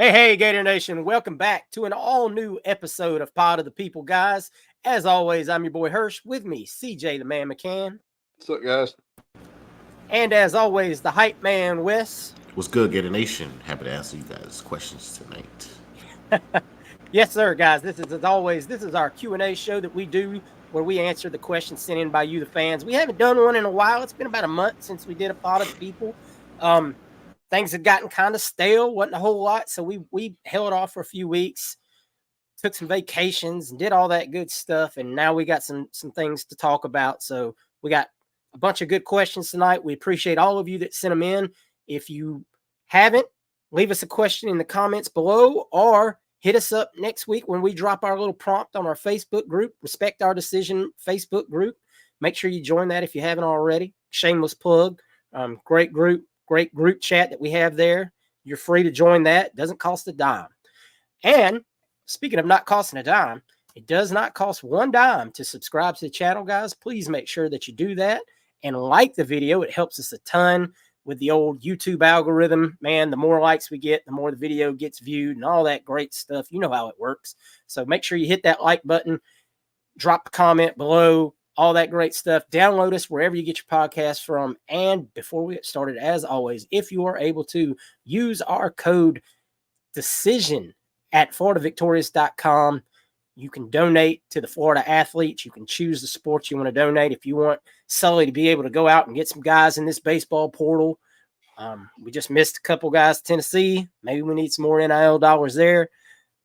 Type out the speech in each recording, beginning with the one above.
Hey, Gator Nation. Welcome back to an all-new episode of Pod of the People, guys. As always, I'm your boy Hirsch. With me, CJ the Man McCann. What's up, guys? And as always, the hype man, Wes. What's good, Gator Nation? Happy to answer you guys' questions tonight. Yes, sir, guys. This is, as always, this is our Q&A show that we do where we answer the questions sent in by you, the fans. We haven't done one in a while. It's been about a month since we did a Pod of the People. Things had gotten kind of stale, wasn't a whole lot, so we held off for a few weeks, took some vacations, and did all that good stuff. And now we got some things to talk about. So we got a bunch of good questions tonight. We appreciate all of you that sent them in. If you haven't, leave us a question in the comments below, or hit us up next week when we drop our little prompt on our Facebook group, Respect Our Decision Facebook group. Make sure you join that if you haven't already. Shameless plug. Great group chat that we have there. You're free to join that. Doesn't cost a dime. And speaking of not costing a dime, it does not cost one dime to subscribe to the channel, guys. Please make sure that you do that and like the video. It helps us a ton with the old YouTube algorithm. Man, the more likes we get, the more the video gets viewed and all that great stuff. You know how it works. So make sure you hit that like button, drop a comment below, all that great stuff. Download us wherever you get your podcasts from. And before we get started, as always, if you are able to, use our code DECISION at FloridaVictorious.com. You can donate to the Florida athletes. You can choose the sports you want to donate. If you want Sully to be able to go out and get some guys in this baseball portal, we just missed a couple guys to Tennessee. Maybe we need some more NIL dollars there.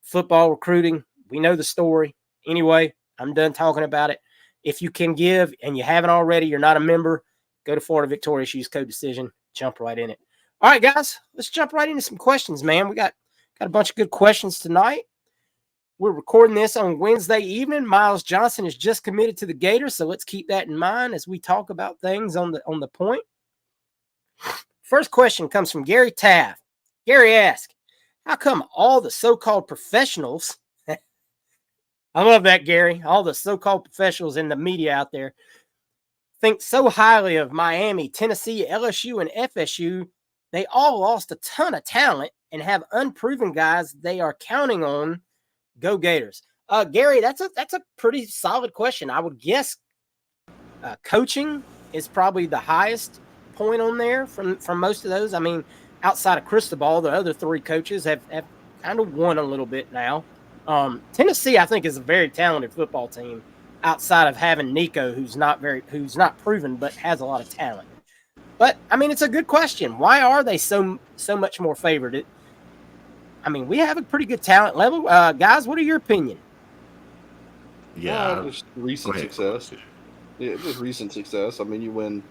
Football recruiting, we know the story. Anyway, I'm done talking about it. If you can give and you haven't already, you're not a member, go to Florida Victorious, use code DECISION, jump right in it. All right, guys, let's jump right into some questions, man. We got a bunch of good questions tonight. We're recording this on Wednesday evening. Miles Johnson is just committed to the Gators, so let's keep that in mind as we talk about things on the point. First question comes from Gary Taft. Gary asks, how come all the so-called professionals, I love that, Gary, all the so-called professionals in the media out there think so highly of Miami, Tennessee, LSU, and FSU, they all lost a ton of talent and have unproven guys they are counting on. Go Gators. Gary, that's a pretty solid question. I would guess coaching is probably the highest point on there from most of those. I mean, outside of Cristobal, the other three coaches have kind of won a little bit now. Tennessee, I think, is a very talented football team outside of having Nico, who's not proven but has a lot of talent. But I mean, it's a good question. Why are they so much more favored? I mean, we have a pretty good talent level. Guys, what are your opinion? Yeah, just recent success. Yeah, just recent success. I mean, you win,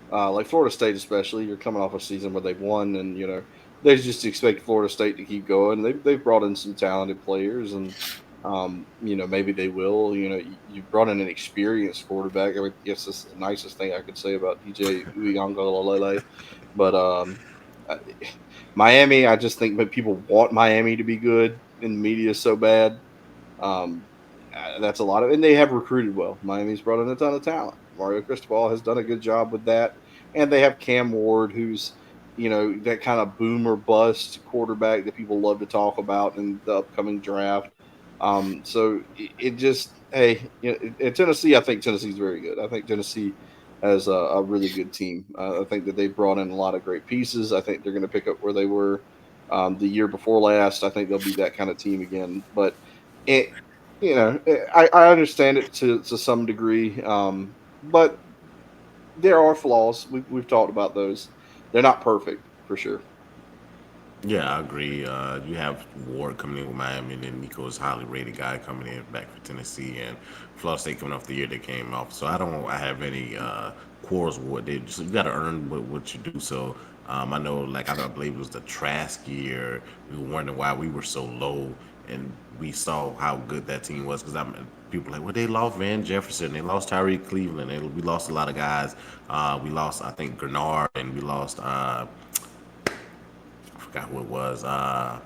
like Florida State especially. You're coming off a season where they've won, and they just expect Florida State to keep going. They've brought in some talented players, and maybe they will. You brought in an experienced quarterback. I guess that's the nicest thing I could say about DJ Uiagalelei. But Miami, I just think that people want Miami to be good, and the media is so bad. That's a lot of, and they have recruited well. Miami's brought in a ton of talent. Mario Cristobal has done a good job with that, and they have Cam Ward, who's that kind of boom or bust quarterback that people love to talk about in the upcoming draft. So it just, in Tennessee, I think Tennessee's very good. I think Tennessee has a really good team. I think that they've brought in a lot of great pieces. I think they're going to pick up where they were the year before last. I think they'll be that kind of team again. But I understand it to some degree. But there are flaws. We've talked about those. They're not perfect for sure. Yeah, I agree. You have Ward coming in with Miami, and then Nico is a highly rated guy coming in back for Tennessee, and Florida State coming off the year they came off. So I have any quarrels with what they do. So you got to earn what you do. So I know, like I believe it was the Trask year. We were wondering why we were so low, and we saw how good that team was. Because people were like, well, they lost Van Jefferson, they lost Tyree Cleveland, we lost a lot of guys. We lost, I think, Grenard, and we lost. Forgot who it was. That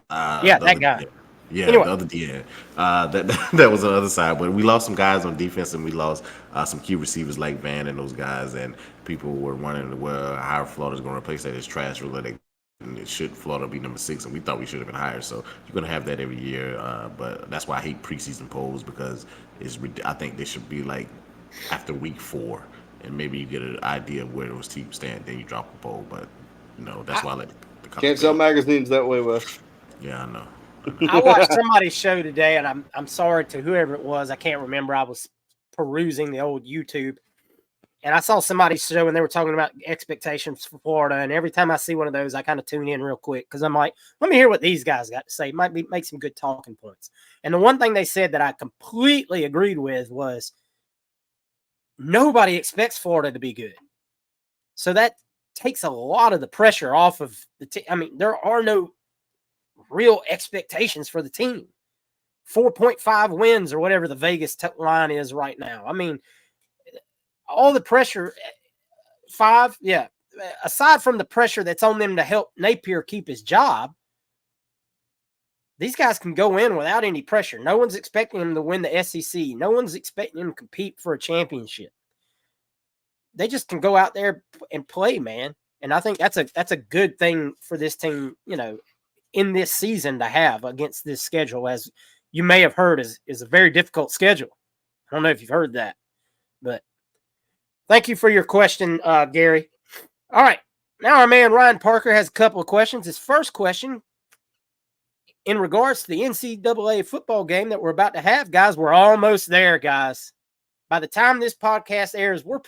guy. Yeah, anyway. The other DN. That was on the other side. But we lost some guys on defense, and we lost some key receivers like Van and those guys. And people were wondering, well, how Florida's going to replace that as trash related. and should Florida be number 6, and we thought we should have been higher. So you're gonna have that every year. But that's why I hate preseason polls, because I think they should be like after week 4, and maybe you get an idea of where those teams stand. Then you drop a poll. But that's why I let the can't sell magazines that way, Wes. Yeah, I know. I watched somebody's show today, and I'm sorry to whoever it was. I can't remember. I was perusing the old YouTube, and I saw somebody's show, and they were talking about expectations for Florida. And every time I see one of those, I kind of tune in real quick, because I'm like, let me hear what these guys got to say. Make some good talking points. And the one thing they said that I completely agreed with was nobody expects Florida to be good. So that takes a lot of the pressure off of the team. I mean, there are no real expectations for the team. 4.5 wins or whatever the Vegas line is right now. I mean, all the pressure, 5, yeah. Aside from the pressure that's on them to help Napier keep his job, these guys can go in without any pressure. No one's expecting them to win the SEC. No one's expecting them to compete for a championship. They just can go out there and play, man. And I think that's a good thing for this team, in this season to have against this schedule, as you may have heard is a very difficult schedule. I don't know if you've heard that, but thank you for your question, Gary. All right. Now our man Ryan Parker has a couple of questions. His first question, in regards to the NCAA football game that we're about to have, guys, we're almost there, guys. By the time this podcast airs, we're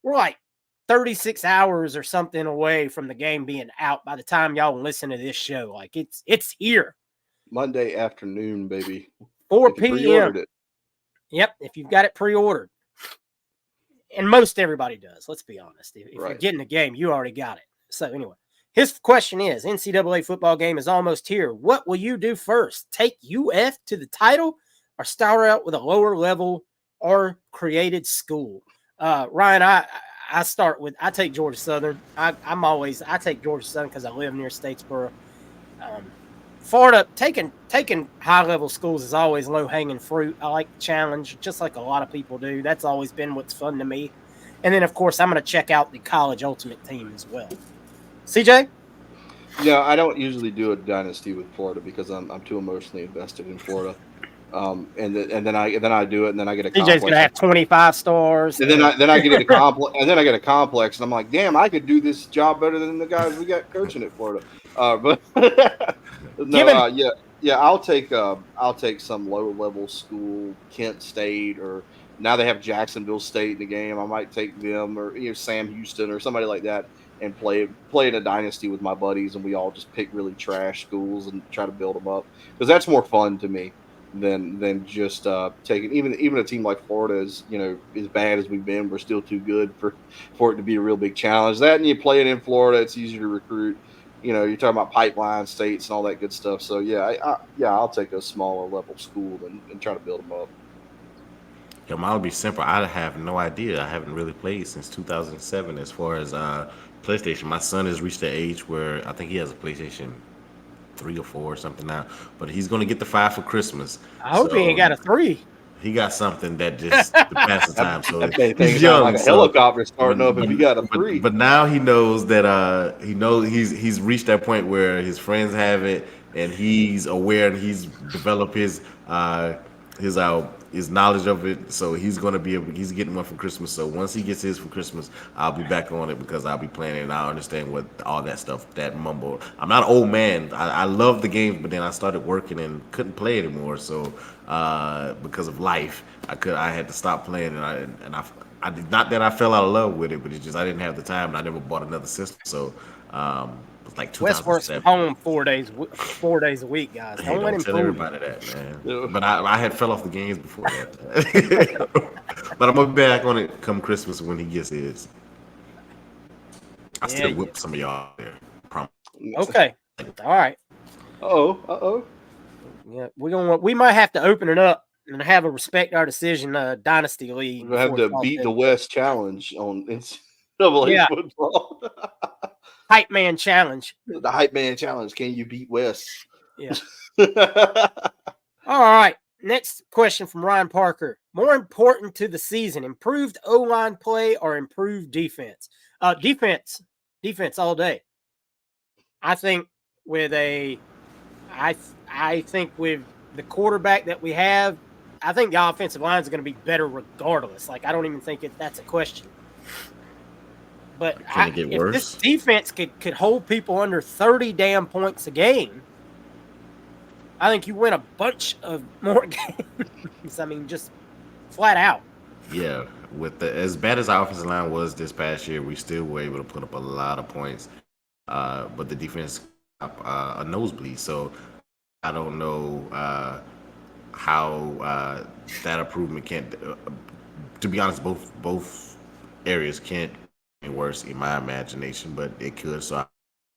like 36 hours or something away from the game being out by the time y'all listen to this show. Like, it's here. Monday afternoon, baby. 4 p.m. Yep, if you've got it pre-ordered. And most everybody does, let's be honest. If you're getting the game, you already got it. So anyway, his question is, NCAA football game is almost here. What will you do first? Take UF to the title, or start out with a lower level or created school? Ryan, I take Georgia Southern. I take Georgia Southern because I live near Statesboro. Florida, taking high level schools is always low hanging fruit. I like the challenge, just like a lot of people do. That's always been what's fun to me. And then, of course, I'm going to check out the college ultimate team as well. CJ? Yeah, I don't usually do a dynasty with Florida because I'm too emotionally invested in Florida. And then I do it, and then I get a complex. CJ's gonna have 25 stars, and then I get a complex, and then I get a complex, and I'm like, damn, I could do this job better than the guys we got coaching at Florida. But no, yeah, I'll take some lower level school, Kent State, or now they have Jacksonville State in the game. I might take them, or Sam Houston or somebody like that, and play in a dynasty with my buddies, and we all just pick really trash schools and try to build them up, because that's more fun to me than just taking even a team like Florida is, as bad as we've been, we're still too good for it to be a real big challenge. That, and you play it in Florida, it's easier to recruit. You're talking about pipeline states and all that good stuff. So I'll take a smaller level school and try to build them up. Yeah, mine would be simple. I have no idea. I haven't really played since 2007 as far as PlayStation. My son has reached the age where I think he has a PlayStation 3 or 4 or something now, but he's going to get the 5 for Christmas. I hope he ain't got a 3. He got something that just to pass the time. So he's young, like a helicopter starting up if he got a 3. But now he knows that he's reached that point where his friends have it, and he's aware, and he's developed his knowledge of it. So he's getting one for Christmas. So once he gets his for Christmas, I'll be back on it, because I'll be playing it and I understand what all that stuff, that mumble. I'm not an old man. I love the game, but then I started working and couldn't play anymore. So because of life, I had to stop playing, and I did not that I fell out of love with it, but it's just I didn't have the time, and I never bought another system. So it was like 2007. Wes works from home 4 days a week, guys. Don't let him tell everybody that, man. But I had fell off the games before that. But I'm gonna be back on it come Christmas when he gets his. I still whip some of y'all there. Promise. Okay. All right. Uh-oh. Yeah, we might have to open it up and have a respect our decision dynasty league. We'll have to beat the West challenge on NCAA football. Hype man challenge. The hype man challenge. Can you beat West? Yeah. All right. Next question from Ryan Parker. More important to the season, improved O-line play or improved defense? Defense all day. I think with I think with the quarterback that we have, I think the offensive line is going to be better regardless. Like, I don't even think that's a question. But Can it get if this worse? defense could hold people under 30 damn points a game, I think you win a bunch of more games. I mean, just flat out. Yeah, with as bad as our offensive line was this past year, we still were able to put up a lot of points. But the defense got a nosebleed. So I don't know how that improvement can't. To be honest, both areas can't get worse in my imagination, but it could. So I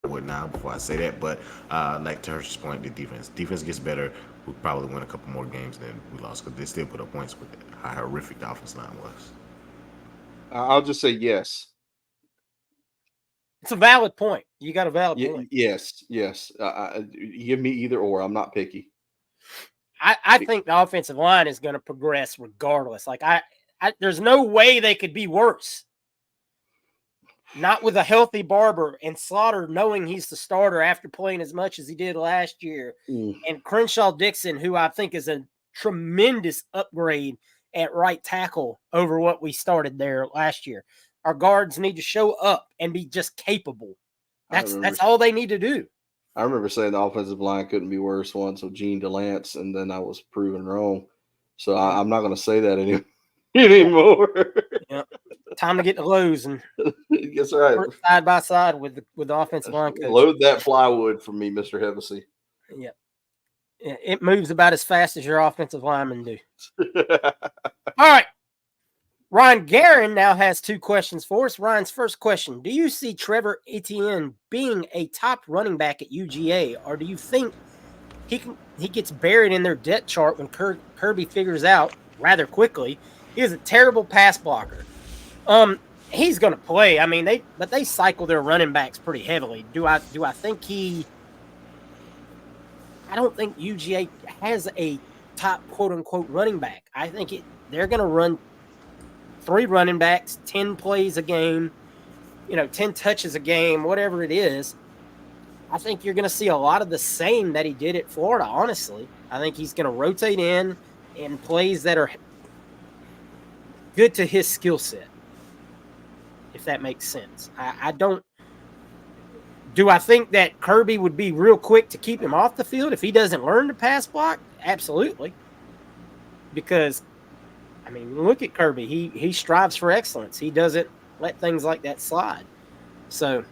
would now before I say that. But like to Hershey's point, the defense gets better. We'll probably win a couple more games than we lost because they still put up points with how horrific the offense line was. I'll just say yes. It's a valid point. You got a valid point. Yes. Give me either or. I'm not picky. I think the offensive line is going to progress regardless. Like there's no way they could be worse. Not with a healthy Barber and Slaughter knowing he's the starter after playing as much as he did last year. And Crenshaw Dixon, who I think is a tremendous upgrade at right tackle over what we started there last year. Our guards need to show up and be just capable. That's all they need to do. I remember saying the offensive line couldn't be worse once with Gene DeLance, and then I was proven wrong. So I'm not going to say that anymore. Yeah. Time to get to Lowe's and that's right. Work side by side with the offensive line coach. Load that plywood for me, Mr. Hevesy. Yeah. It moves about as fast as your offensive linemen do. All right. Ryan Guerin now has 2 questions for us. Ryan's first question: do you see Trevor Etienne being a top running back at UGA, or do you think he gets buried in their depth chart when Kirby figures out rather quickly he is a terrible pass blocker? He's going to play. I mean, they cycle their running backs pretty heavily. Do I think I don't think UGA has a top quote unquote running back. I think they're going to run 3 running backs, 10 plays a game, 10 touches a game, whatever it is. I think you're going to see a lot of the same that he did at Florida, honestly. I think he's going to rotate in plays that are good to his skill set, if that makes sense. Do I think that Kirby would be real quick to keep him off the field if he doesn't learn to pass block? Absolutely. Because, I mean, look at Kirby. He strives for excellence. He doesn't let things like that slide. So,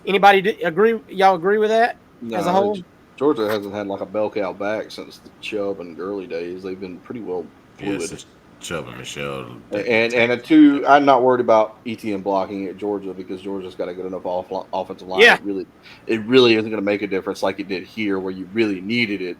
anybody agree? Y'all agree with that as a whole? Georgia hasn't had like a bell cow back since the Chubb and Gurley days. They've been pretty well fluid. Yes, Chubb and Michelle. And a 2, I'm not worried about Etienne blocking at Georgia because Georgia's got a good enough offensive line. Yeah. It really isn't going to make a difference like it did here where you really needed it.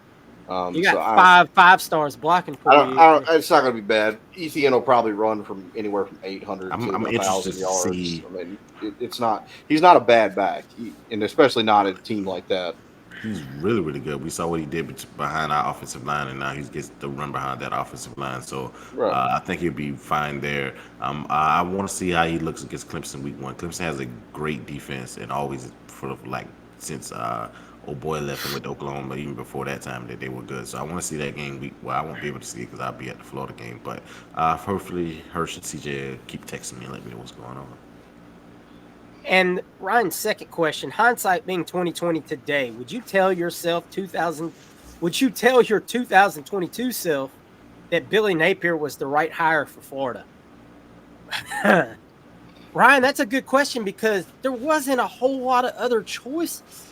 You got five stars blocking for you. It's not going to be bad. Etienne will probably run from anywhere from 800 to 1,000 yards. I mean, it's not. He's not a bad back, and especially not at a team like that. He's really, really good. We saw what he did behind our offensive line, and now he gets to run behind that offensive line. So I think he'll be fine there. I want to see how he looks against Clemson week 1. Clemson has a great defense, and always since old boy left and went to Oklahoma, but even before that time that they were good. So I want to see that game week. Well, I won't be able to see it because I'll be at the Florida game. But hopefully Hirsch and CJ keep texting me and let me know what's going on. And Ryan's second question: hindsight being 2020 today, would you tell your 2022 self that Billy Napier was the right hire for Florida? Ryan, that's a good question because there wasn't a whole lot of other choices.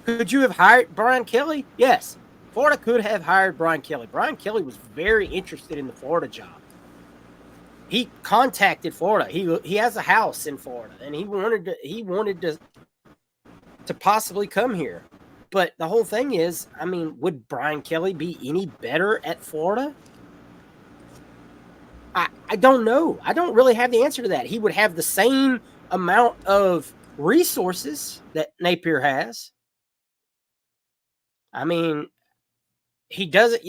Could you have hired Brian Kelly? Yes. Florida could have hired Brian Kelly. Brian Kelly was very interested in the Florida job. He contacted Florida. He has a house in Florida, and he wanted to possibly come here. But the whole thing is, I mean, would Brian Kelly be any better at Florida? I don't know. I don't really have the answer to that. He would have the same amount of resources that Napier has. I mean, he doesn't,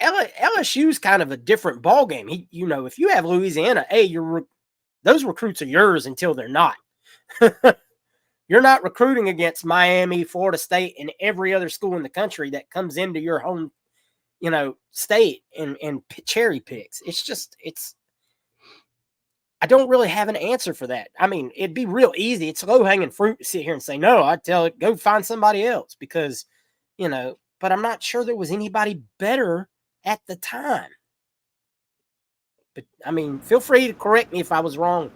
LSU's kind of a different ballgame. If you have Louisiana, those recruits are yours until they're not. You're not recruiting against Miami, Florida State, and every other school in the country that comes into your home, state and cherry picks. I don't really have an answer for that. I mean, it'd be real easy. It's low hanging fruit to sit here and say, no, I'd tell it, go find somebody else because, but I'm not sure there was anybody better at the time. But I mean, feel free to correct me if I was wrong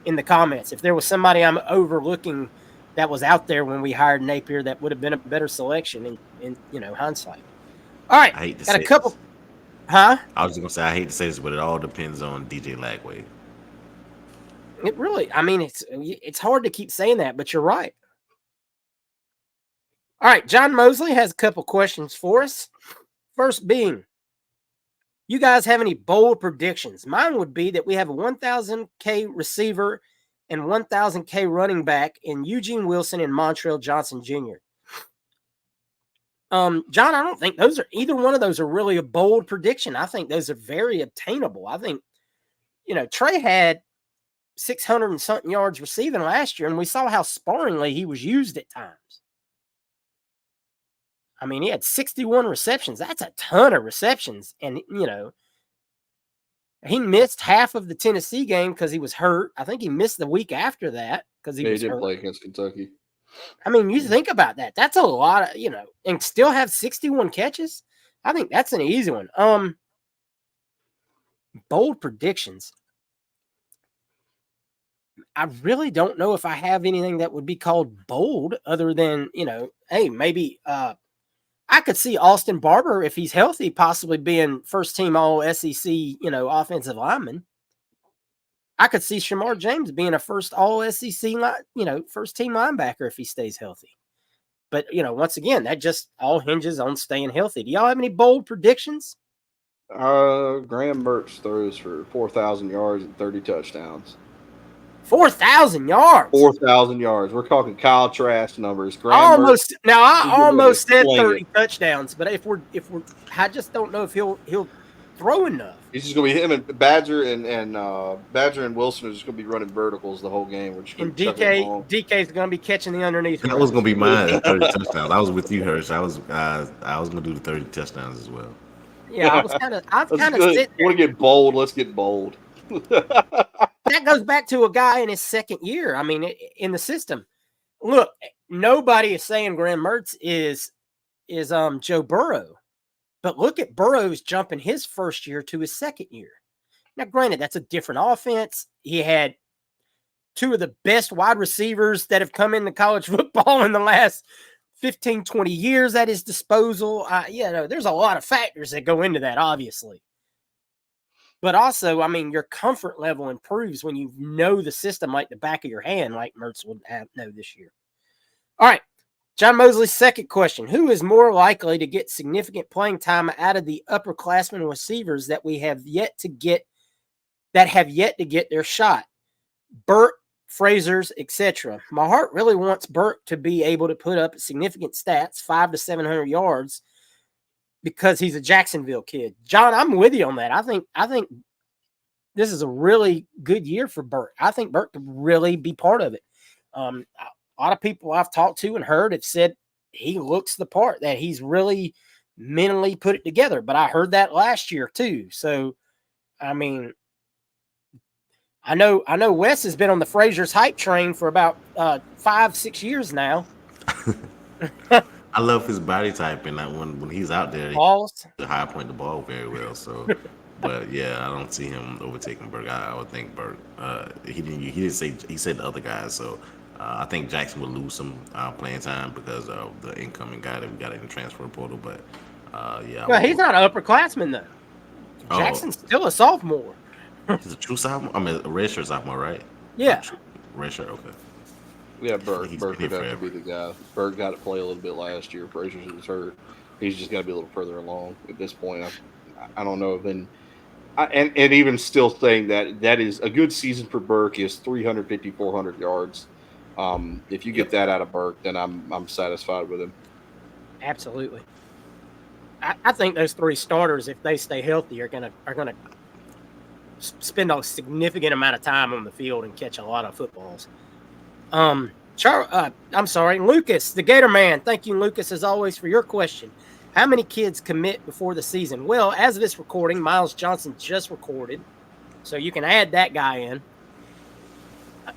in the comments. If there was somebody I'm overlooking that was out there when we hired Napier, that would have been a better selection in hindsight. All right. I hate to got say a couple. this. Huh? I was just gonna say I hate to say this, but it all depends on DJ Lagway. It really, I mean, it's hard to keep saying that, but you're right. All right, John Mosley has a couple questions for us. First being, you guys have any bold predictions? Mine would be that we have a 1,000K receiver and 1,000K running back in Eugene Wilson and Montrell Johnson Jr. John, I don't think either one of those are really a bold prediction. I think those are very obtainable. I think, Trey had 600 and something yards receiving last year, and we saw how sparingly he was used at times. I mean, he had 61 receptions. That's a ton of receptions. And, he missed half of the Tennessee game because he was hurt. I think he missed the week after that because he was hurt. He didn't play against Kentucky. I mean, you think about that. That's a lot of, and still have 61 catches. I think that's an easy one. Bold predictions. I really don't know if I have anything that would be called bold other than, hey, maybe I could see Austin Barber, if he's healthy, possibly being first team all SEC, offensive lineman. I could see Shamar James being a first all SEC, first team linebacker if he stays healthy. But, once again, that just all hinges on staying healthy. Do y'all have any bold predictions? Graham Mertz throws for 4,000 yards and 30 touchdowns. 4,000 yards. 4,000 yards. We're talking Kyle Trask numbers. I almost said 30 touchdowns, but if we're, I just don't know if he'll throw enough. He's just gonna be him and Badger and Wilson are just gonna be running verticals the whole game. We're just and DK's gonna be catching the underneath. That was gonna be mine. 30 touchdowns. I was with you, Hirsch. I was gonna do the 30 touchdowns as well. Yeah, I was kind of sitting there. Want to get bold? Let's get bold. That goes back to a guy in his second year. I mean, in the system. Look, nobody is saying Graham Mertz is Joe Burrow, but look at Burrow's jumping his first year to his second year. Now, granted, that's a different offense. He had two of the best wide receivers that have come into college football in the last 15, 20 years at his disposal. There's a lot of factors that go into that, obviously. But also, I mean, your comfort level improves when you know the system like the back of your hand, like Mertz would know this year. All right. John Mosley's second question. Who is more likely to get significant playing time out of the upperclassmen receivers that have yet to get their shot? Burt, Frazier's, etc. My heart really wants Burt to be able to put up significant stats, 500 to 700 yards, because he's a Jacksonville kid. John, I'm with you on that. I think this is a really good year for Burt. I think Burt could really be part of it. A lot of people I've talked to and heard have said he looks the part, that he's really mentally put it together. But I heard that last year too. So, I mean, I know Wes has been on the Frazier's hype train for about 5-6 years now. I love his body type, and that when he's out there, he high point the ball very well. So, but yeah, I don't see him overtaking Burke. I would think Burke. He didn't say, he said the other guys. So I think Jackson will lose some playing time because of the incoming guy that we got in the transfer portal. But yeah, well, he's not an upperclassman though. Jackson's still a sophomore. He's a true sophomore. I mean, a redshirt sophomore, right? Yeah, redshirt. Okay. Yeah, Burt would have to be the guy. Burt got to play a little bit last year. Frazier was hurt. He's just got to be a little further along at this point. I don't know. And even still saying that is a good season for Burke is 350, 400 yards. If you get that out of Burke, then I'm satisfied with him. Absolutely. I think those three starters, if they stay healthy, are gonna spend a significant amount of time on the field and catch a lot of footballs. I'm sorry, Lucas, the Gator Man. Thank you, Lucas, as always, for your question. How many kids commit before the season? Well, as of this recording, Miles Johnson just recorded, so you can add that guy in.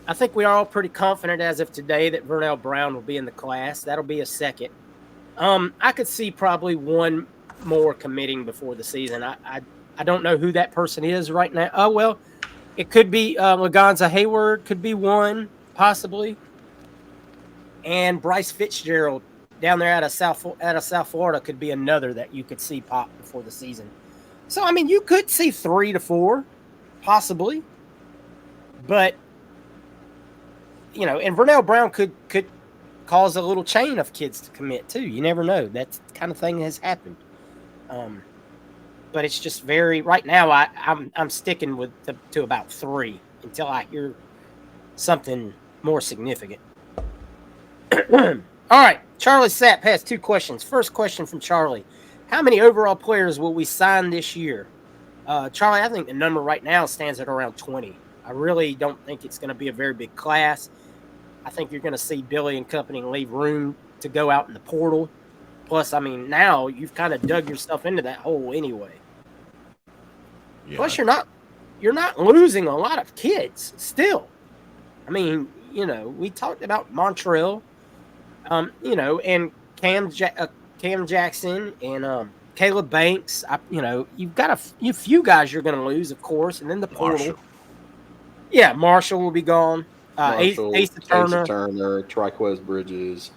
I think we are all pretty confident as of today that Vernell Brown will be in the class. That'll be a second. I could see probably one more committing before the season. I don't know who that person is right now. Oh, well, it could be Lagonza Hayward, could be one, possibly. And Bryce Fitzgerald down there out of South Florida could be another that you could see pop before the season. So, I mean, you could see 3 to 4, possibly. But, you know, and Vernell Brown could cause a little chain of kids to commit too. You never know. That kind of thing has happened. But it's just very right now. I'm sticking with to about 3 until I hear something more significant. All right, Charlie Sapp has 2 questions. First question from Charlie: how many overall players will we sign this year? Charlie, I think the number right now stands at around 20. I really don't think it's going to be a very big class. I think you're going to see Billy and company leave room to go out in the portal. Plus, I mean, now you've kind of dug yourself into that hole anyway. Yeah. Plus, you're not losing a lot of kids still. I mean, you know, we talked about Montreal, you know, and Cam Jackson and Caleb Banks. You know, you've got a few guys you're going to lose, of course, and then the portal. Marshall. Yeah, Marshall will be gone. Asa Turner, Triquez Bridges,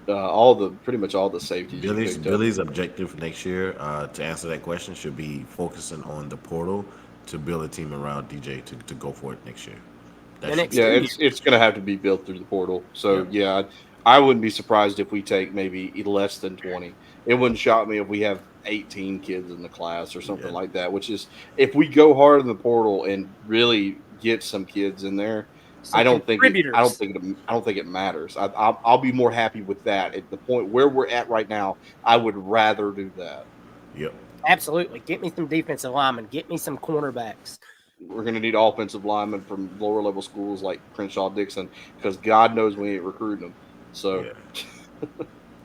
pretty much all the safeties. Billy's objective for next year, to answer that question, should be focusing on the portal to build a team around DJ to go for it next year. It's going to have to be built through the portal. So I wouldn't be surprised if we take maybe less than 20. It wouldn't shock me if we have 18 kids in the class or something like that. Which is, if we go hard in the portal and really get some kids in there, I don't think it matters. I'll be more happy with that. At the point where we're at right now, I would rather do that. Yep, absolutely. Get me some defensive linemen. Get me some cornerbacks. We're going to need offensive linemen from lower level schools like Crenshaw Dixon, because God knows we ain't recruiting them. So,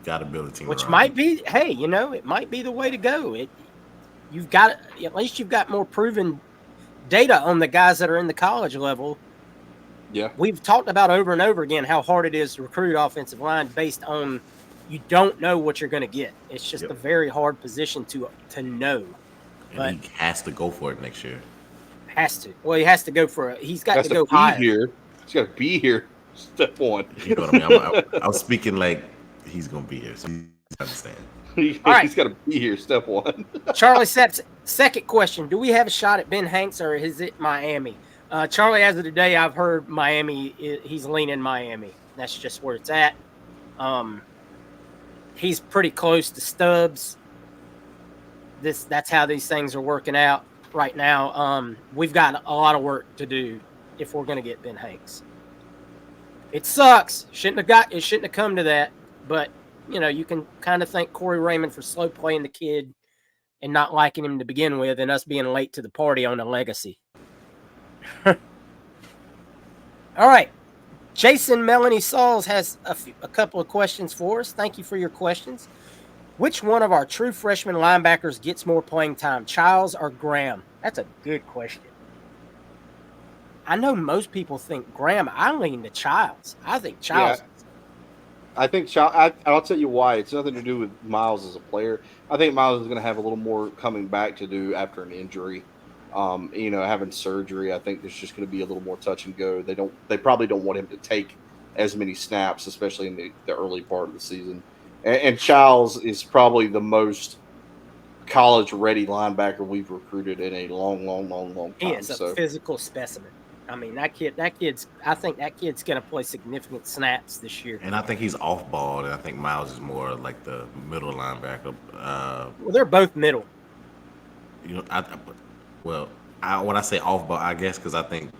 got to build a team. Which might be, hey, you know, it might be the way to go. At least you've got more proven data on the guys that are in the college level. Yeah, we've talked about over and over again how hard it is to recruit offensive line based on you don't know what you're going to get. It's just a very hard position to know. And he has to go for it next year. Has to. Well, he has to go for it. He's got to go higher. Here. He's got to be here. Step 1. You know what I mean? I'm speaking like he's going to be here. So you understand. He's got to be here. Step 1. Charlie Sepp's second question: do we have a shot at Ben Hanks, or is it Miami? Charlie, as of today, I've heard Miami. He's leaning Miami. That's just where it's at. He's pretty close to Stubbs. That's how these things are working out right now. We've got a lot of work to do if we're going to get Ben Hanks. It sucks. It shouldn't have come to that. But you know, you can kind of thank Corey Raymond for slow playing the kid and not liking him to begin with, and us being late to the party on a legacy. All right. Jason Melanie Sauls has a couple of questions for us. Thank you for your questions. Which one of our true freshman linebackers gets more playing time, Childs or Graham? That's a good question. I know most people think Graham. I lean to Childs. I think Childs. Yeah, I think Childs. I'll tell you why. It's nothing to do with Miles as a player. I think Miles is going to have a little more coming back to do after an injury. You know, having surgery, I think there's just going to be a little more touch and go. They probably don't want him to take as many snaps, especially in the early part of the season. And Childs is probably the most college-ready linebacker we've recruited in a long time. He is a physical specimen. I mean, I think that kid's going to play significant snaps this year. And I think he's off-ball, and I think Miles is more like the middle linebacker. Well, they're both middle. You know, when I say off-ball, I guess because I think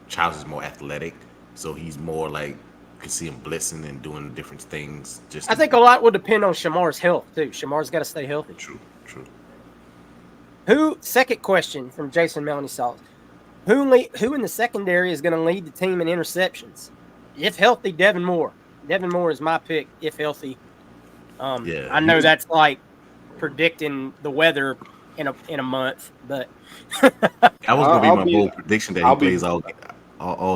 Childs is more athletic, so he's more like you can see him blitzing and doing different things. I think a lot will depend on Shamar's health too. Shamar's got to stay healthy. True. Second question from Jason Melanie Salt. Who in the secondary is going to lead the team in interceptions? If healthy, Devin Moore. Devin Moore is my pick. If healthy, I know that's like predicting the weather in a month, but that was gonna be my bold prediction that he plays all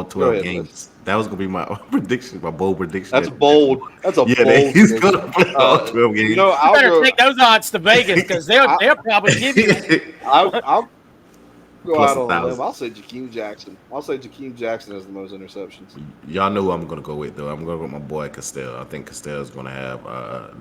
12 ahead, games. That was gonna be my prediction, my bold prediction. That's bold. That's a bold. That he's gonna play all 12 games. You know, I'll better take those odds to Vegas because they'll probably give you. I'll go out on a limb. 1,000. I'll say Jakeem Jackson. I'll say Jakeem Jackson has the most interceptions. Y'all know who I'm gonna go with though. I'm gonna go with my boy Castell. I think Castell is gonna have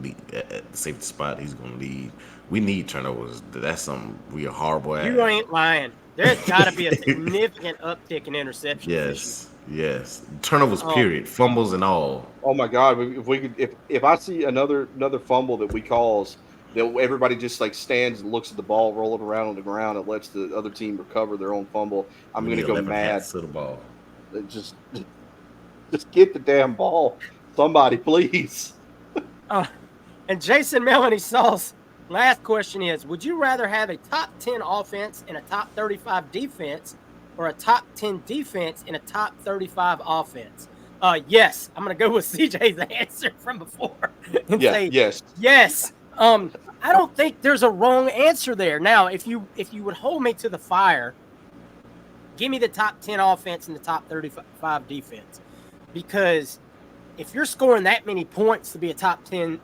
lead at the safety spot. He's gonna lead. We need turnovers. That's something we are horrible at. You ain't lying. There's got to be a significant uptick in interceptions. Yes. Turnovers, period. Fumbles and all. Oh my God! If I see another fumble that we cause, that everybody just like stands and looks at the ball rolling around on the ground and lets the other team recover their own fumble, I'm going to go mad. To the ball. Just get the damn ball, somebody, please. And Jason Melanie Sauce. Last question is, would you rather have a top 10 offense and a top 35 defense or a top 10 defense and a top 35 offense? Yes. I'm going to go with CJ's answer from before and say yes. Yes. I don't think there's a wrong answer there. Now, if you would hold me to the fire, give me the top 10 offense and the top 35 defense. Because if you're scoring that many points to be a top 10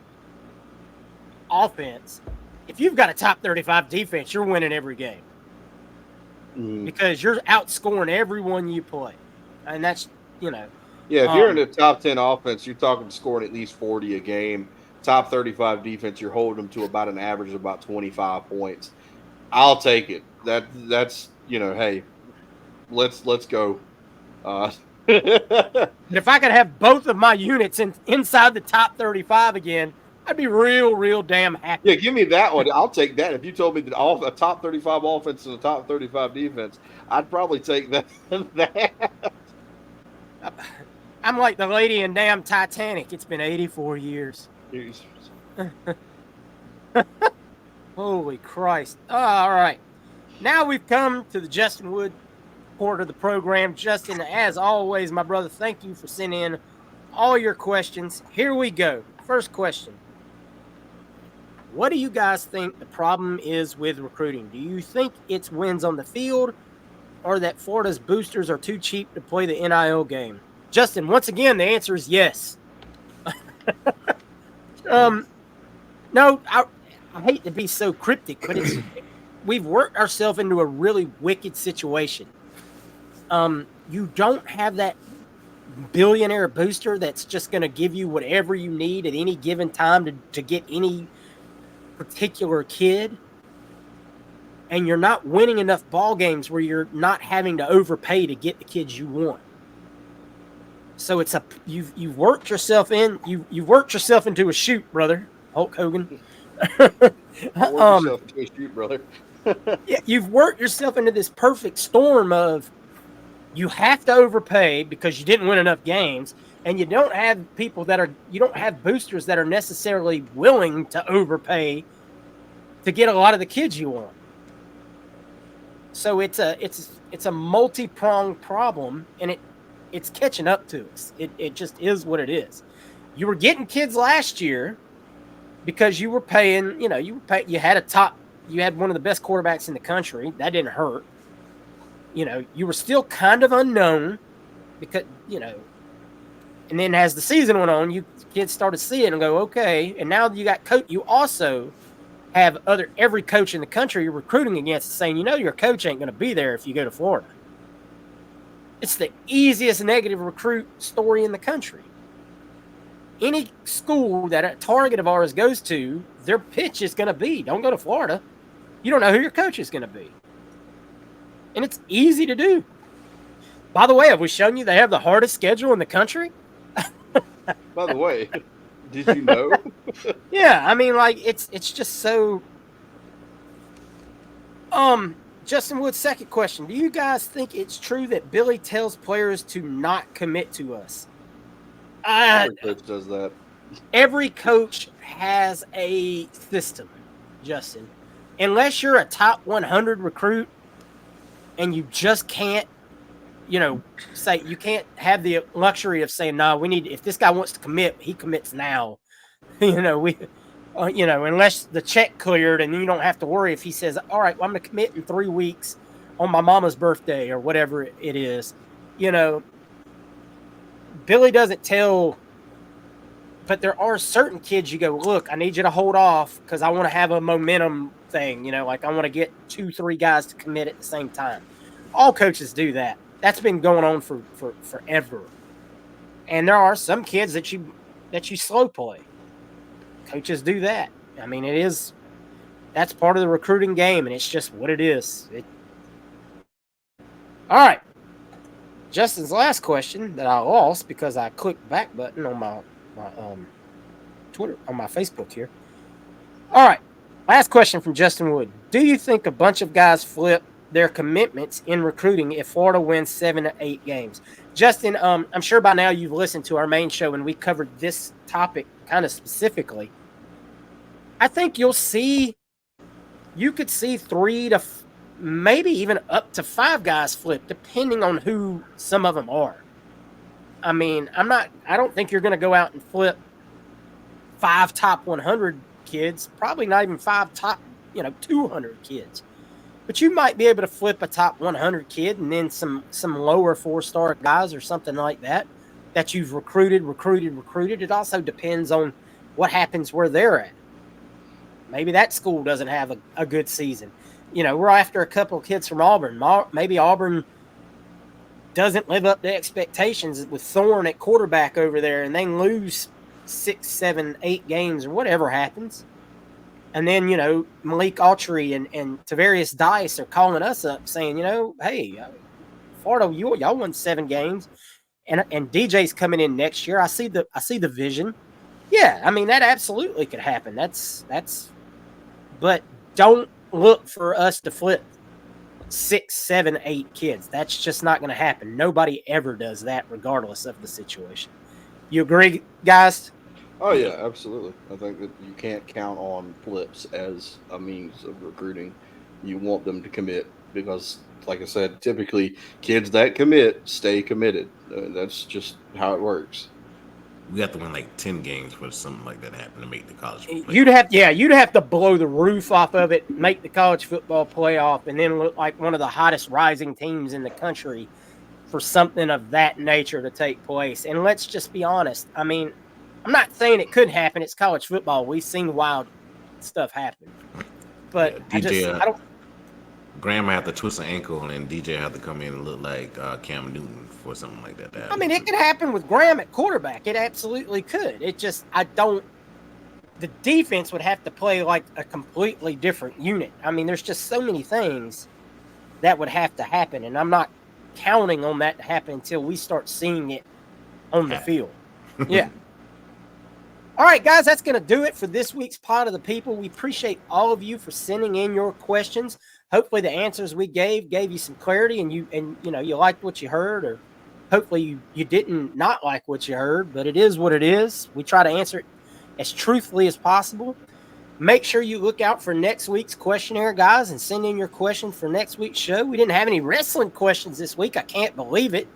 offense, if you've got a top 35 defense, you're winning every game because you're outscoring everyone you play, and that's if you're in the top 10 offense, you're talking scoring at least 40 a game. Top 35 defense, you're holding them to about an average of about 25 points. I'll take it. That's hey, let's go. If I could have both of my units inside the top 35 again, I'd be real damn happy. Yeah, give me that one. I'll take that. If you told me that a top 35 offense and a top 35 defense, I'd probably take that. I'm like the lady in damn Titanic. It's been 84 years. Holy Christ. All right. Now we've come to the Justin Wood part of the program. Justin, as always, my brother, thank you for sending in all your questions. Here we go. First question. What do you guys think the problem is with recruiting? Do you think it's wins on the field or that Florida's boosters are too cheap to play the NIL game? Justin, once again, the answer is yes. No, I hate to be so cryptic, but we've worked ourselves into a really wicked situation. You don't have that billionaire booster that's just going to give you whatever you need at any given time to get any particular kid, and you're not winning enough ball games where you're not having to overpay to get the kids you want. So it's you've worked yourself into a shoot, brother. Hulk Hogan. Yourself into a shoot, brother. Yeah, you've worked yourself into this perfect storm of you have to overpay because you didn't win enough games, and you don't have you don't have boosters that are necessarily willing to overpay to get a lot of the kids you want. So it's a multi-pronged problem, and it's catching up to us. It just is what it is. You were getting kids last year because you were paying, you had one of the best quarterbacks in the country. That didn't hurt. You were still kind of unknown because, and then as the season went on, kids started seeing and go, okay. And now you got you also have every coach in the country you're recruiting against saying, your coach ain't going to be there if you go to Florida. It's the easiest negative recruit story in the country. Any school that a target of ours goes to, their pitch is going to be, don't go to Florida. You don't know who your coach is going to be. And it's easy to do. By the way, have we shown you they have the hardest schedule in the country? By the way, did you know? Yeah, I mean, it's just so. Justin Wood's second question: do you guys think it's true that Billy tells players to not commit to us? Every coach does that. Every coach has a system, Justin. Unless you're a top 100 recruit and you just can't say you can't have the luxury of saying, no, we need, if this guy wants to commit, he commits now. Unless the check cleared and you don't have to worry if he says, all right, well, I'm going to commit in 3 weeks on my mama's birthday or whatever it is. Billy doesn't tell, but there are certain kids you go, look, I need you to hold off because I want to have a momentum thing. Like I want to get 2-3 guys to commit at the same time. All coaches do that. That's been going on for forever. And there are some kids that you slow play. Coaches do that. I mean, that's part of the recruiting game, and it's just what it is. All right. Justin's last question that I lost because I clicked back button on my Twitter, on my Facebook here. All right. Last question from Justin Wood. Do you think a bunch of guys flip their commitments in recruiting if Florida wins 7 to 8 games? Justin, I'm sure by now you've listened to our main show and we covered this topic kind of specifically. I think you could see 3 to maybe even up to 5 guys flip, depending on who some of them are. I mean, I don't think you're going to go out and flip 5 top 100 kids, probably not even 5 top, 200 kids. But you might be able to flip a top 100 kid and then some lower 4-star guys or something like that you've recruited. It also depends on what happens where they're at. Maybe that school doesn't have a good season. We're after a couple of kids from Auburn. Maybe Auburn doesn't live up to expectations with Thorne at quarterback over there, and they lose 6, 7, 8 games or whatever happens. And then, Malik Autry and Tavarius Dice are calling us up saying, hey, Florida, y'all won 7 games, and DJ's coming in next year. I see the vision. Yeah, I mean, that absolutely could happen. But don't look for us to flip 6, 7, 8 kids. That's just not going to happen. Nobody ever does that, regardless of the situation. You agree, guys? Oh, yeah, absolutely. I think that you can't count on flips as a means of recruiting. You want them to commit because, like I said, typically kids that commit stay committed. That's just how it works. We have to win like 10 games for something like that to happen to make the college playoff. You'd have to blow the roof off of it, make the college football playoff, and then look like one of the hottest rising teams in the country for something of that nature to take place. And let's just be honest. I mean, I'm not saying it couldn't happen. It's college football. We've seen wild stuff happen. But DJ, I don't. Graham might have to twist an ankle, and then DJ have to come in and look like Cam Newton for something like that. I mean, it could happen with Graham at quarterback. It absolutely could. The defense would have to play like a completely different unit. I mean, there's just so many things that would have to happen, and I'm not counting on that to happen until we start seeing it on the field. Yeah. All right, guys, that's going to do it for this week's Pod of the People. We appreciate all of you for sending in your questions. Hopefully the answers we gave you some clarity and you liked what you heard, or hopefully you didn't not like what you heard, but it is what it is. We try to answer it as truthfully as possible. Make sure you look out for next week's questionnaire, guys, and send in your questions for next week's show. We didn't have any wrestling questions this week. I can't believe it.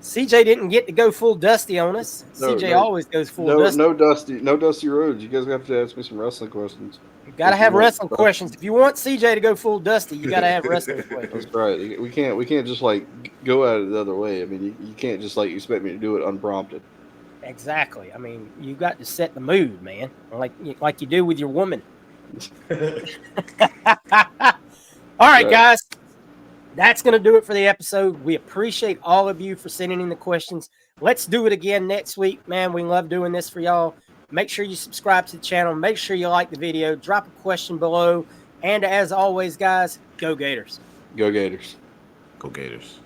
CJ didn't get to go full Dusty on us. CJ always goes full Dusty. No Dusty Rhodes. You guys have to ask me some wrestling questions. You got to have wrestling questions. If you want CJ to go full Dusty, you got to have wrestling questions. That's right. We can't just like go at it the other way. I mean, you can't just like expect me to do it unprompted. Exactly. I mean, you got to set the mood, man, like you do with your woman. All right, guys. That's going to do it for the episode. We appreciate all of you for sending in the questions. Let's do it again next week, man. We love doing this for y'all. Make sure you subscribe to the channel. Make sure you like the video. Drop a question below. And as always, guys, go Gators. Go Gators. Go Gators.